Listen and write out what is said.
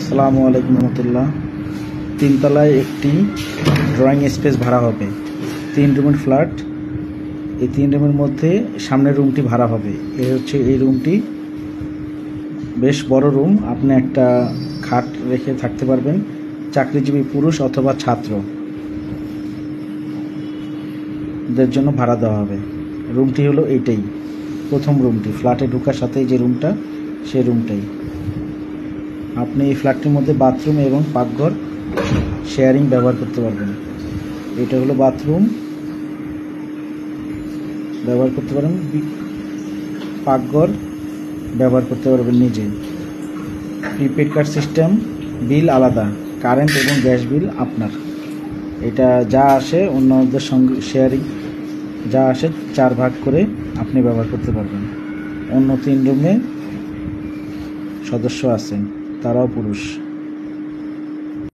আসসালামু আলাইকুম রহমতুল্লাহ। তিনতলায় একটি ড্রয়িং স্পেস ভাড়া হবে। 3 রুমের ফ্ল্যাট। এই 3 রুমের মধ্যে সামনের রুমটি ভাড়া হবে। এই রুমটি বেশ বড় রুম। আপনি একটা খাট রেখে থাকতে পারবেন। চাকরিজীবী পুরুষ অথবা ছাত্রদের জন্য ভাড়া দেওয়া হবে। রুমটি হলো এইটাই, প্রথম রুমটি। ফ্ল্যাটে ঢোকার সাথেই যে রুমটা, সেই রুমটাই। আপনি এই ফ্ল্যাটটির মধ্যে বাথরুম এবং পাকঘর শেয়ারিং ব্যবহার করতে পারবেন। এটা হলো বাথরুম, ব্যবহার করতে পারেন। পাকঘর ব্যবহার করতে পারবেন নিজে। প্রিপেড কার্ড সিস্টেম, বিল আলাদা, কারেন্ট এবং গ্যাস বিল আপনার। এটা যা আসে অন্যদের সঙ্গে শেয়ারিং, যা আসে 4 ভাগ করে আপনি ব্যবহার করতে পারবেন। অন্য 3 রুমে সদস্য আছেন, তারাও পুরুষ।